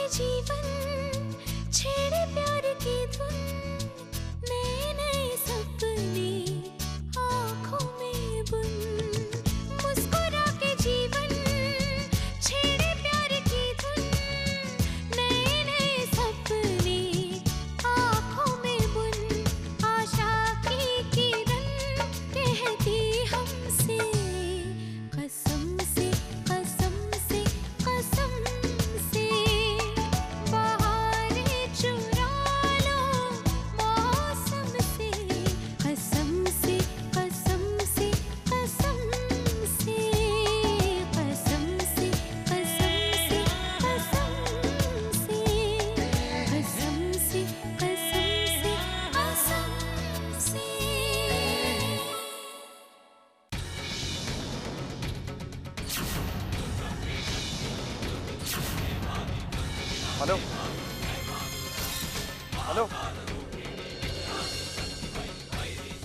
जीवन छेड़े प्यार की धुन, नए नए सपने आँखों में बुन। मुस्कुरा के जीवन छेड़े प्यार की धुन, नए नए सपने आँखों में बुन। आशा की किरण कहती हमसे कसम से कसम से कसम से, बहारें चुरा लो मौसम से, कसम से कसम से कसम से, कसम से कसम से कसम से, कसम से कसम से कसम से। Hello hello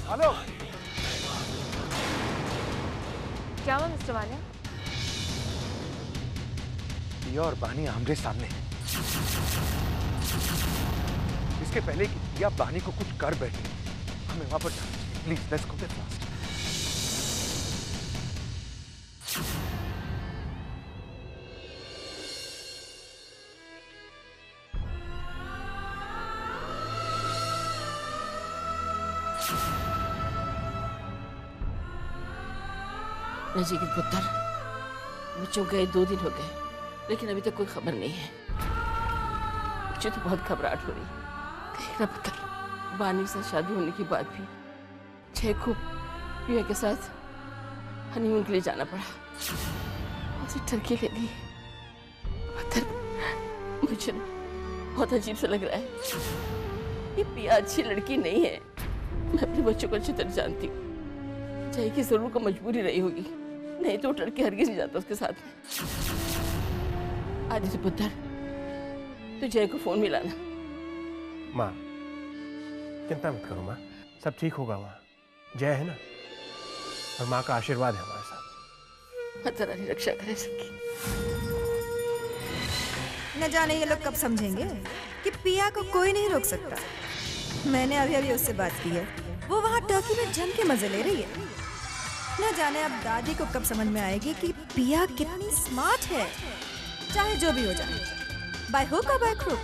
hello. क्या हुआ मिस्टर वालिया? पिया और बानी आमने सामने हैं। इसके पहले कि पिया बानी को कुछ कर बैठे, हमें वहां पर जाना चाहिए। Please let's go there fast. नजीक पुत्र, बच्चों गए 2 दिन हो गए, लेकिन अभी तक कोई खबर नहीं है। मुझे तो बहुत घबराहट हो रही। कहीं ना पुत्र, बानी से शादी होने के बाद भी जय को पिया के साथ हनीमून के लिए जाना पड़ा। उसे टर्की ले ली। पुत्र, मुझे बहुत अजीब सा लग रहा है। ये पिया अच्छी लड़की नहीं है। मैं अपने बच्चों को अच्छी तरह जानती हूँ। जय की जरूर को मजबूरी रही होगी, नहीं तो लड़के हरगिज नहीं जाता उसके साथ में। आदित्य पुत्र, तो जय को फोन मिलाना। माँ चिंता मत करो माँ, सब ठीक होगा। माँ जय है ना, और माँ का आशीर्वाद है हमारे साथ। माता रानी रक्षा करे सबकी। न जाने ये लोग कब समझेंगे कि पिया को कोई नहीं रोक सकता। मैंने अभी अभी उससे बात की है, वो वहाँ टर्की में जम के मजे ले रही है। न जाने अब दादी को कब समझ में आएगी कि पिया कितनी स्मार्ट है। चाहे जो भी हो जाए, बाय हुक और बाय क्रुक,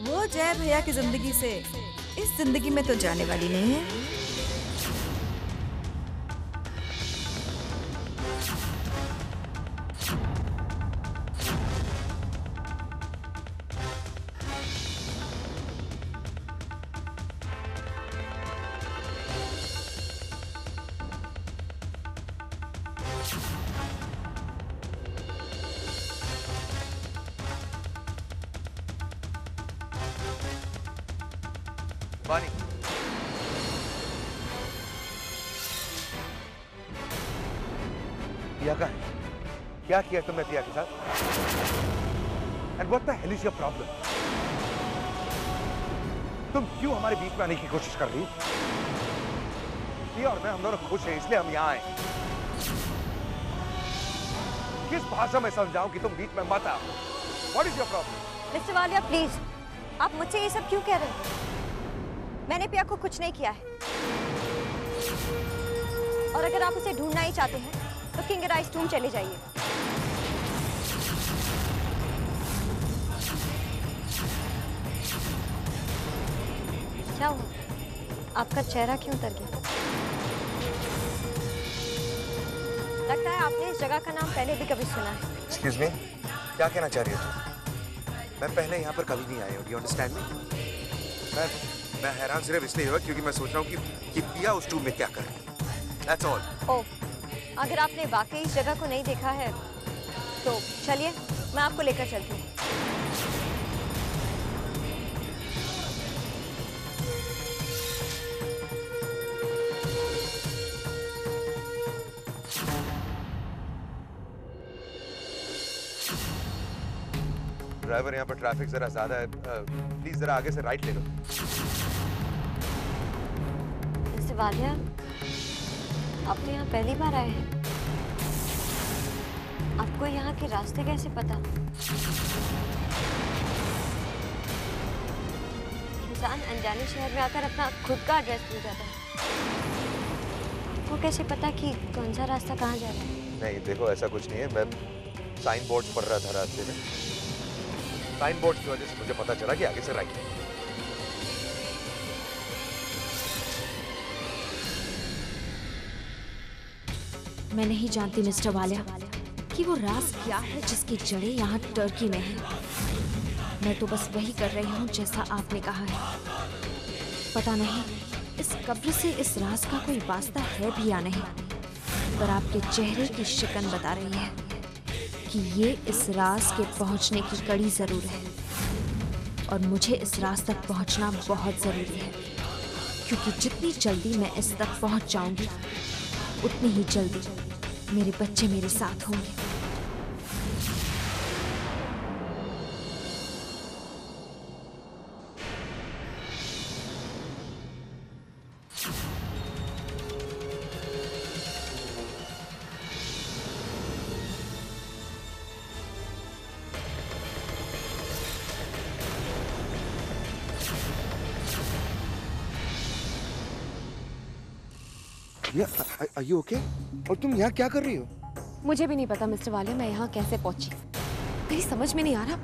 वो जय भैया की जिंदगी से इस जिंदगी में तो जाने वाली नहीं है। बानी, पिया का है? क्या किया तुमने पिया के साथ? And what the hell is your problem? तुम क्यों हमारे बीच में आने की कोशिश कर रही? पिया और मैं, हम दोनों खुश हैं, इसलिए हम यहाँ आए। किस भाषा में समझाऊं कि तुम बीच में मत आओ? What is your problem? Mister Walia please, आप मुझसे ये सब क्यों कह रहे हैं? मैंने पिया को कुछ नहीं किया है। और अगर आप उसे ढूंढना ही चाहते हैं तो किंग राइस टूम चले जाइए। क्या हुआ? आपका चेहरा क्यों उतर गया? लगता है आपने इस जगह का नाम पहले भी कभी सुना है। Excuse me? क्या कहना चाह रही हो तुम? मैं पहले यहाँ पर कभी नहीं आया हूँ। Do you understand me? मैं हैरान सिर्फ इसलिए हुआ क्योंकि मैं सोच रहा हूँ कि पिया उस टूब में क्या कर रही है। That's all. ओह, अगर आपने वाकई इस जगह को नहीं देखा है तो चलिए मैं आपको लेकर चलती हूँ। ड्राइवर, यहाँ पर ट्रैफिक जरा ज्यादा है, प्लीज जरा आगे से राइट ले लो। वालिया, आप तो यहाँ पहली बार आए हैं। आपको यहाँ के रास्ते कैसे पता? इंसान अनजाने शहर में आकर अपना खुद का एड्रेस भूल जाता है। वो कैसे पता कि कौन सा रास्ता कहाँ जा रहा है? नहीं देखो, ऐसा कुछ नहीं है। मैं साइन बोर्ड पढ़ रहा था रास्ते में। साइन बोर्ड की वजह से मुझे पता चला कि आगे से राइट है। मैं नहीं जानती मिस्टर वालिया कि वो राज क्या है जिसकी जड़ें यहाँ टर्की में है। मैं तो बस वही कर रही हूँ जैसा आपने कहा है। पता नहीं इस कब्र से इस राज का कोई वास्ता है भी या नहीं, पर आपके चेहरे की शिकन बता रही है कि ये इस राज के पहुँचने की कड़ी जरूर है। और मुझे इस राज तक पहुँचना बहुत ज़रूरी है, क्योंकि जितनी जल्दी मैं इस तक पहुँच जाऊंगी उतनी ही जल्दी मेरे बच्चे मेरे साथ होंगे। Are you okay? और तुम यहाँ क्या कर रही हो? मुझे भी नहीं पता मिस्टर वालिया मैं यहाँ कैसे पहुंची। मेरी समझ में नहीं आ रहा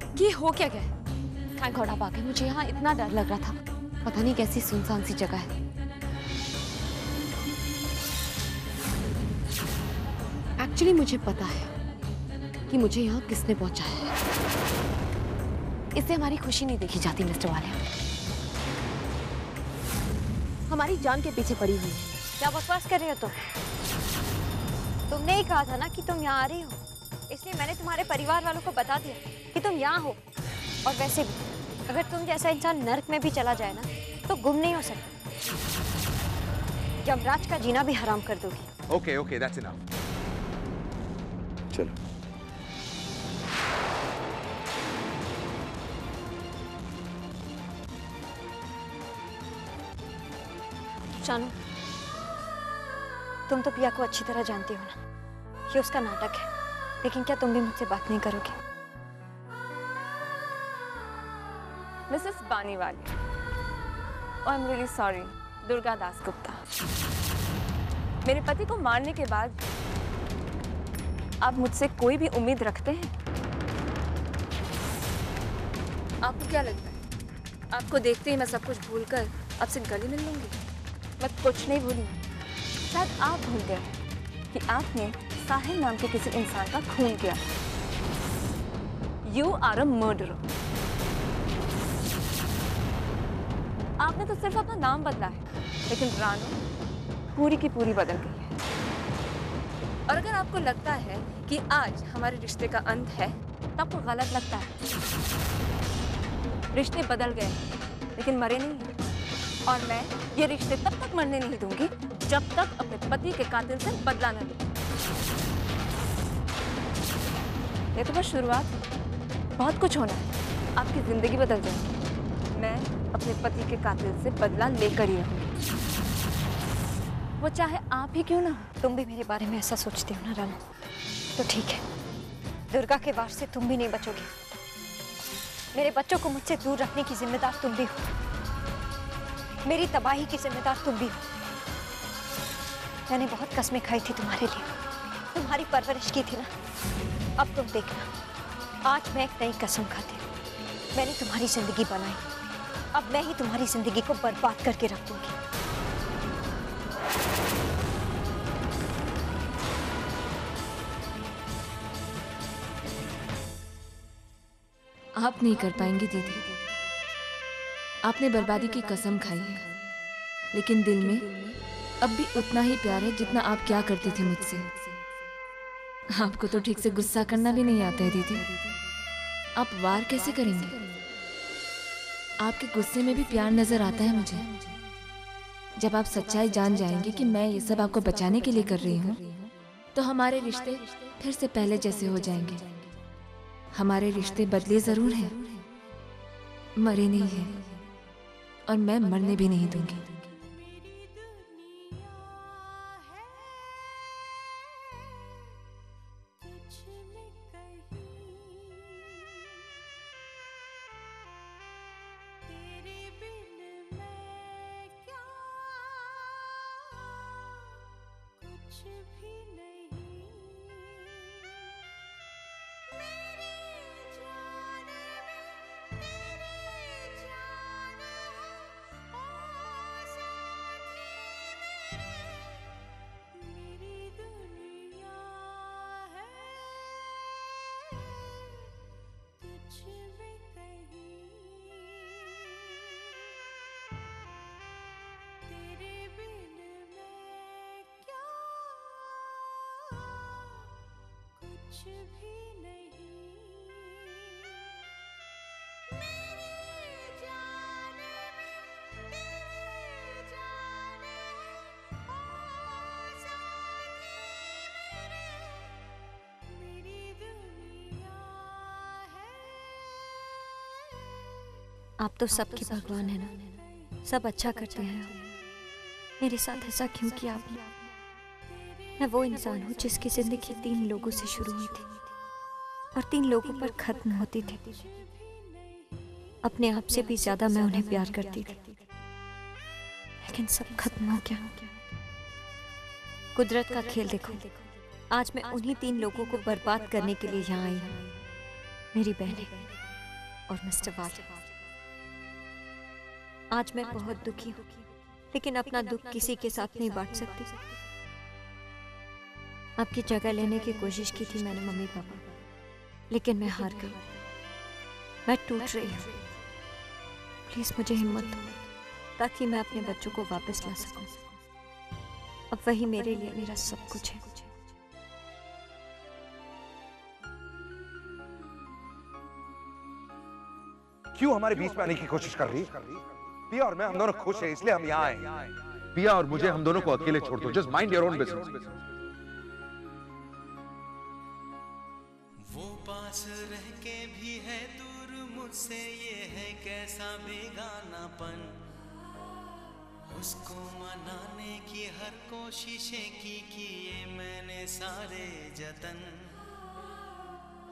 कि ये हो क्या गया। थैंक गॉड आप आ गए। मुझे यहाँ इतना डर लग रहा था। पता नहीं कैसी सुनसान सी जगह है। एक्चुअली मुझे पता है कि मुझे यहाँ किसने पहुंचाया है। इससे हमारी खुशी नहीं देखी जाती मिस्टर वालिया। हमारी जान के पीछे पड़ी हुई है। क्या बकवास कर रही हो तुम? तुमने ही कहा था ना कि तुम यहाँ आ रही हो, इसलिए मैंने तुम्हारे परिवार वालों को बता दिया कि तुम यहाँ हो। और वैसे भी अगर तुम जैसा इंसान नर्क में भी चला जाए ना तो गुम नहीं हो सकता। यमराज का जीना भी हराम कर दोगी। Okay, okay, that's enough. चलो। शानू, तुम तो पिया को अच्छी तरह जानती हो ना, ये उसका नाटक है। लेकिन क्या तुम भी मुझसे बात नहीं करोगे? Mrs Baniwali, I am really sorry. Durga Das Gupta. मेरे पति को मारने के बाद आप मुझसे कोई भी उम्मीद रखते हैं? आपको क्या लगता है आपको देखते ही मैं सब कुछ भूलकर आपसे गले मिल लूंगी? मैं कुछ नहीं भूली। शायद आप भूल गए कि आपने साहिल नाम के किसी इंसान का खून किया। You are a murderer. आपने तो सिर्फ अपना नाम बदला है, लेकिन रानू पूरी की पूरी बदल गई है। और अगर आपको लगता है कि आज हमारे रिश्ते का अंत है तो आपको गलत लगता है। रिश्ते बदल गए लेकिन मरे नहीं हैं। और मैं ये रिश्ते तब तक मरने नहीं दूंगी जब तक अपने पति के कातिल से बदला न लूं। ये तो बस शुरुआत है, बहुत कुछ होना है। आपकी जिंदगी बदल जाएगी। मैं अपने पति के कातिल से बदला लेकर ही रहूंगी, वो चाहे आप ही क्यों ना हो। तुम भी मेरे बारे में ऐसा सोचती हो ना रानू, तो ठीक है। दुर्गा के वार से तुम भी नहीं बचोगे। मेरे बच्चों को मुझसे दूर रखने की जिम्मेदार तुम भी हो। मेरी तबाही की जिम्मेदार तुम भी हो। मैंने बहुत कस्में खाई थी तुम्हारे लिए, तुम्हारी परवरिश की थी ना। अब तुम देखना, आज मैं एक नई कसम खाती हूँ। मैंने तुम्हारी जिंदगी बनाई, अब मैं ही तुम्हारी जिंदगी को बर्बाद करके रख दूंगी। आप नहीं कर पाएंगी दीदी। आपने बर्बादी की कसम खाई है, लेकिन दिल में अब भी उतना ही प्यार है जितना आप क्या करती थी मुझसे। आपको तो ठीक से गुस्सा करना भी नहीं आता है दीदी। आप वार कैसे करेंगे? आपके गुस्से में भी प्यार नजर आता है मुझे। जब आप सच्चाई जान जाएंगे कि मैं ये सब आपको बचाने के लिए कर रही हूँ, तो हमारे रिश्ते फिर से पहले जैसे हो जाएंगे। हमारे रिश्ते बदले जरूर हैं, मरे नहीं हैं, और मैं मरने भी नहीं दूंगी। तेरे कुछ भी नहीं मेरी जान में तेरी जान है ओ साथी मेरी दुनिया है। आप तो सबके भगवान है ना, सब अच्छा करते हैं। मेरे साथ ऐसा क्यों किया आपने? मैं वो इंसान हूँ जिसकी जिंदगी 3 लोगों से शुरू हुई थी और 3 लोगों पर खत्म होती थी। अपने आप से भी ज्यादा मैं उन्हें प्यार करती थी, लेकिन सब खत्म हो गया। कुदरत का खेल देखो, आज मैं उन्हीं 3 लोगों को बर्बाद करने के लिए यहाँ आई हूँ, मेरी बहनें और मिस्टर वाल। आज मैं बहुत दुखी हूँ, लेकिन अपना दुख किसी के साथ नहीं बांट सकती। आपकी जगह लेने की कोशिश की थी मैंने मम्मी पापा, लेकिन मैं हार गई। मैं टूट रही हूँ। प्लीज मुझे हिम्मत दो ताकि मैं अपने बच्चों को वापस ला सकूं। अब वही मेरे लिए मेरा सब कुछ है। क्यों हमारे बीच में आने की कोशिश कर रही? पिया और मैं, हम दोनों खुश हैं, इसलिए हम यहाँ आए। पिया और मुझे, हम दोनों को अकेले छोड़ दो। Just mind your own business. वो पास रह के भी है दूर मुझसे, ये है कैसा बेगानापन। उसको मनाने की हर कोशिशें की, किए मैंने सारे जतन।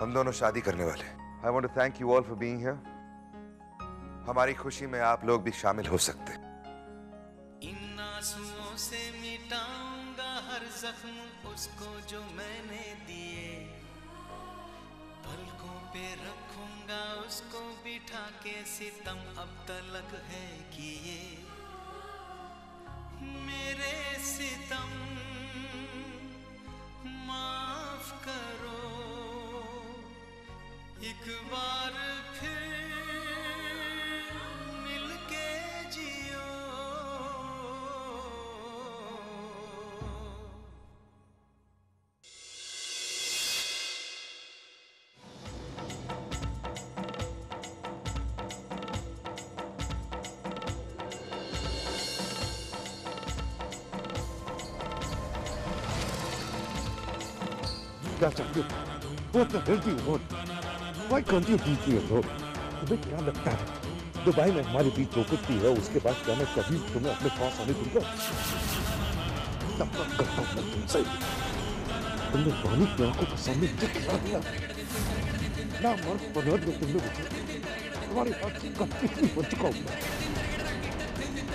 हम दोनों शादी करने वाले। I want to thank you all for being here. हमारी खुशी में आप लोग भी शामिल हो सकते। इन आंसुओं से मिटाऊंगा हर जख्म उसको जो मैंने दिए। पलकों पे रखूंगा उसको बिठा के, सितम अब तलक है किए। मेरे सितम माफ करो, एक बार फिर मिलके जियो। क्या चाहिए? What the hell do you want? Why can't you leave me alone? तुम्हें क्या लगता है दुबई में हमारे बीच जो कुछ भी है उसके बाद क्या मैं कभी तुम्हें अपने पास आने दूंगा? नफरत करता हूं मैं तुमसे। तुमने पानी की आंखों के सामने मुझे गिरा दिया। ना मर्द बना दिया तुमने मुझे। तुम्हारे हाथ से कंप्लीटली बच चुका हूं मैं।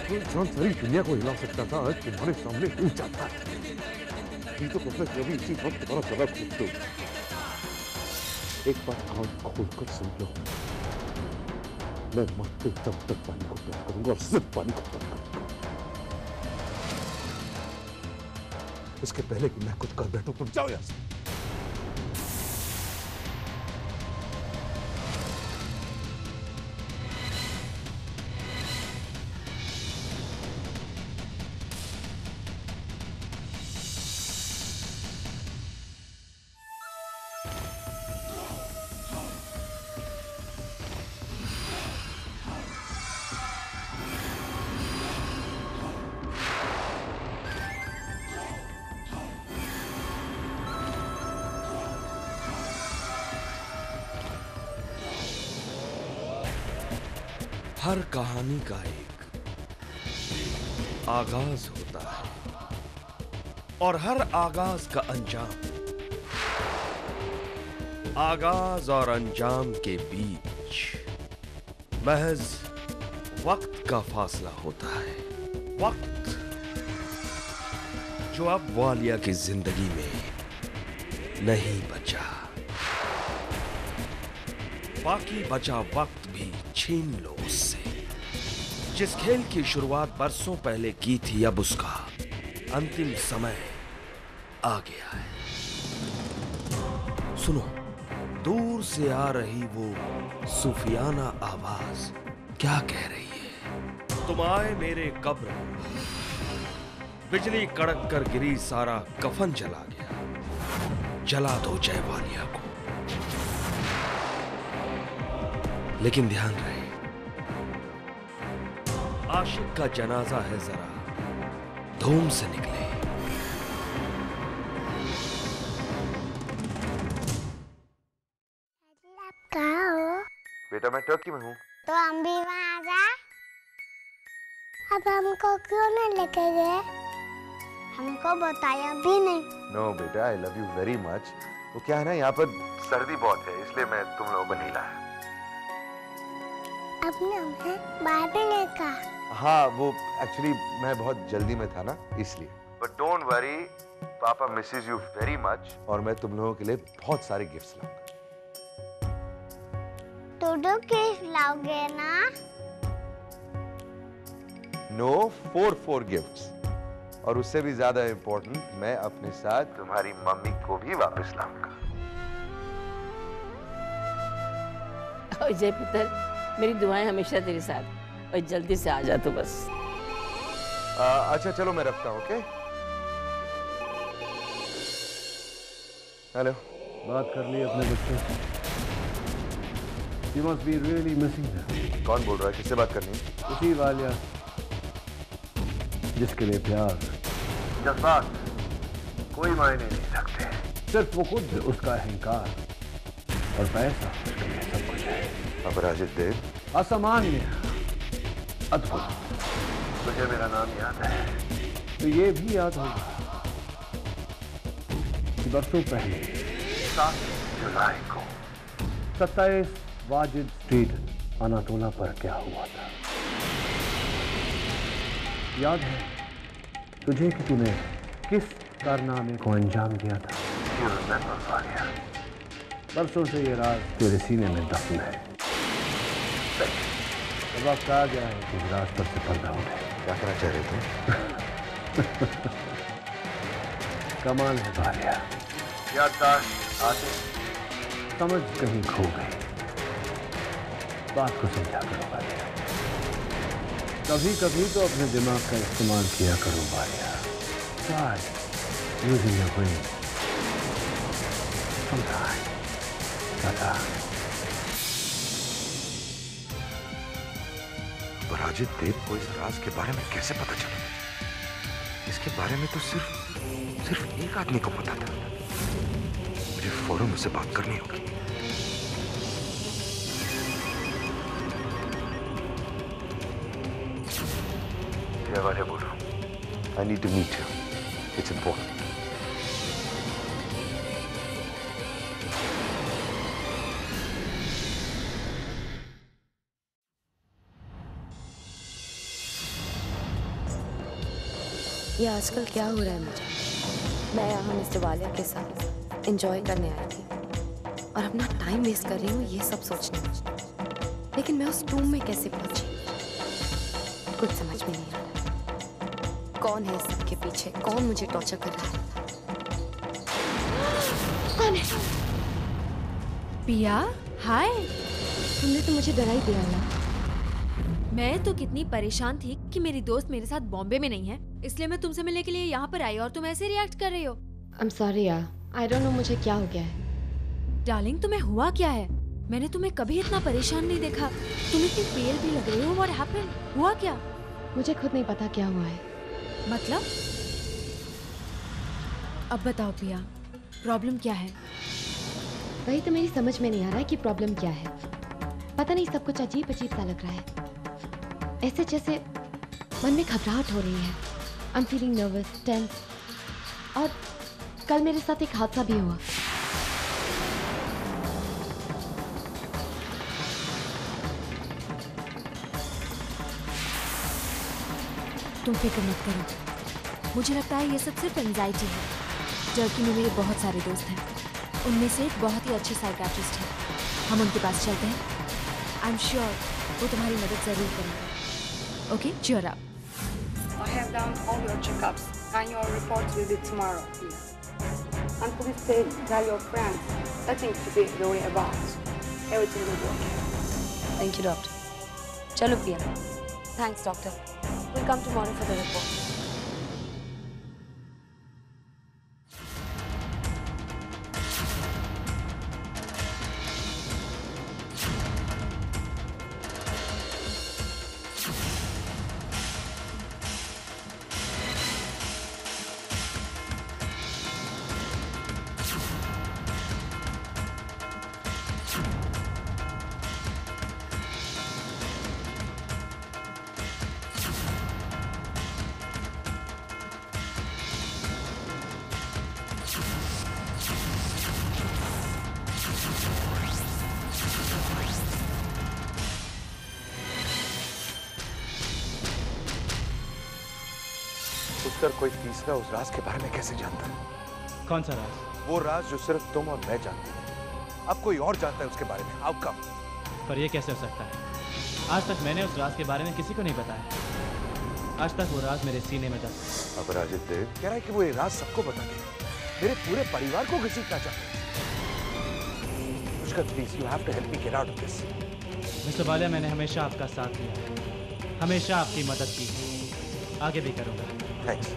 वो इंसान सारी दुनिया को हिला सकता था, आज तुम्हारे सामने हिल जाता है। ये तो कहता है अभी इसी वक्त तुम्हारा गला घोट दो। एक बार कान खोलकर सुन लो, मैं मरते दम तक पानी को प्यार करूंगा और सिर्फ पानी को प्यार करूंगा। इसके पहले कि मैं कुछ कर बैठूं, तुम जाओ यहां से। हर कहानी का एक आगाज होता है और हर आगाज का अंजाम। आगाज और अंजाम के बीच महज वक्त का फासला होता है। वक्त जो अब वालिया की जिंदगी में नहीं बचा। बाकी बचा वक्त भी छीन लो उससे। जिस खेल की शुरुआत बरसों पहले की थी, अब उसका अंतिम समय आ गया है। सुनो, दूर से आ रही वो सूफियाना आवाज क्या कह रही है? तुम आए मेरे कब्र, बिजली कड़क कर गिरी, सारा कफन जला गया, जला दो जय वालिया को। लेकिन ध्यान रहे, आशिक का जनाजा है, जरा धूम से निकले। कहाँ हो? बेटा मैं टर्की में हूँ। तो हम भी वहाँ जा। अब हमको क्यों नहीं लेके गए? हमको बताया भी नहीं। नो बेटा, I love you very much. वो क्या है ना, यहाँ पर सर्दी बहुत है, इसलिए मैं तुम लोगों को नहीं लाया। अपने हमें बाहर भी नहीं कहा। हाँ, वो एक्चुअली मैं बहुत जल्दी में था ना, इसलिए। बट डोंट वरी, पापा मिसेस यू वेरी मच, और मैं तुम लोगों के लिए बहुत सारे गिफ्ट्स लाऊंगा। तो गिफ्ट लाओगे ना? नो, 4 गिफ्ट्स, और उससे भी ज्यादा इम्पोर्टेंट, मैं अपने साथ तुम्हारी मम्मी को भी वापस लाऊंगा। जय पुत्र, मेरी दुआएं हमेशा तेरे साथ, और जल्दी से आ जा तो बस। अच्छा चलो, मैं रखता हूँ। Okay, hello. बात कर ली अपने बच्चों से। You must be really missing them. कौन बोल रहा है? किससे बात करनी है? उसी वालिया जिसके लिए प्यार, जज्बात कोई मायने नहीं रखते। सिर्फ वो खुद, उसका अहंकार और पैसा उसके लिए सब कुछ है। अपराजित देव, असामान्य, अद्भुत। तुझे मेरा नाम याद है? तो ये भी याद होगा कि बरसों पहले 7 जुलाई को 27 वाजिद स्ट्रीट, अनातोला पर क्या हुआ था। याद है तुझे कि तूने किस कारनामे को अंजाम दिया था? बरसों से ये राज तेरे सीने में दफन है। अब वक्त आ गया है कि राज पर से पर्दा उठे। क्या करना चाह रहे थे? कमाल है वालिया, याददाश्त आते समझ कहीं खो गई। बात को समझा करो वालिया, कभी कभी तो अपने दिमाग का इस्तेमाल किया करो Walia. Try using your brain sometimes. Tata. अपराजित देव को इस राज के बारे में कैसे पता चला? इसके बारे में तो सिर्फ एक आदमी को पता था। मुझे फौरन उससे बात करनी होगी। वाले बोलो, I need to meet you. It's important. ये आजकल क्या हो रहा है मुझे? मैं यहाँ मिस्टर वालिया के साथ एंजॉय करने आई थी और अपना टाइम वेस्ट कर रही हूँ ये सब सोचने में। लेकिन मैं उस रूम में कैसे पहुंची कुछ समझ में नहीं आ रहा। कौन है सबके पीछे? कौन मुझे टॉर्चर कर रहा है? कौन है? पिया, हाय। तुमने तो मुझे डरा ही दिया ना। मैं तो कितनी परेशान थी कि मेरी दोस्त मेरे साथ बॉम्बे में नहीं है, इसलिए मैं तुमसे मिलने के लिए यहाँ पर आई और तुम ऐसे रिएक्ट कर रही हो। I'm sorry यार, I don't know मुझे क्या हो गया है। डार्लिंग, तुम्हें हुआ क्या है? मैंने तुम्हें कभी इतना परेशान नहीं देखा। तुम इतनी पेल भी लग रही हो। What happened? हुआ क्या? मुझे खुद नहीं पता क्या हुआ है। मतलब? अब बताओ पिया, प्रॉब्लम क्या है? वही तो मेरी समझ में नहीं आ रहा है कि प्रॉब्लम क्या है। पता नहीं, सब कुछ अजीब अजीब सा लग रहा है। ऐसे जैसे मन में घबराहट हो रही है। I'm feeling nervous, tense। और कल मेरे साथ एक हादसा भी हुआ। तुम फिक्र मत करो, मुझे लगता है ये सब सिर्फ एंजाइटी है। टर्की में मेरे बहुत सारे दोस्त हैं, उनमें से एक बहुत ही अच्छे साइकाट्रिस्ट हैं। हम उनके पास चलते हैं। आई एम श्योर वो तुम्हारी मदद जरूर करेंगे। Okay, cheer up. I have done all your checkups and your report will be tomorrow, Pia. And please tell your friends nothing to be worried about. Everything will be okay. Thank you, doctor. चलो पिया. Thanks, doctor. We'll come tomorrow for the report. Pushkar कोई तीसरा उस राज के बारे में कैसे जानता है? कौन सा राज? वो राज जो सिर्फ तुम और मैं जानते हैं। अब कोई और जानता है उसके बारे में। How come? पर यह कैसे हो सकता है? आज तक मैंने उस राज के बारे में किसी को नहीं बताया। आज तक वो राज मेरे सीने में दब। अब राजित देव कह रहा है कि वो ये राज सबको बता दे, मेरे पूरे परिवार को घसीटना चाहता है। Pushkar please, you have to help me get out of this. Mister Walia, मैंने हमेशा आपका साथ दिया, हमेशा आपकी मदद की, आगे भी करूंगा। थैंक्स।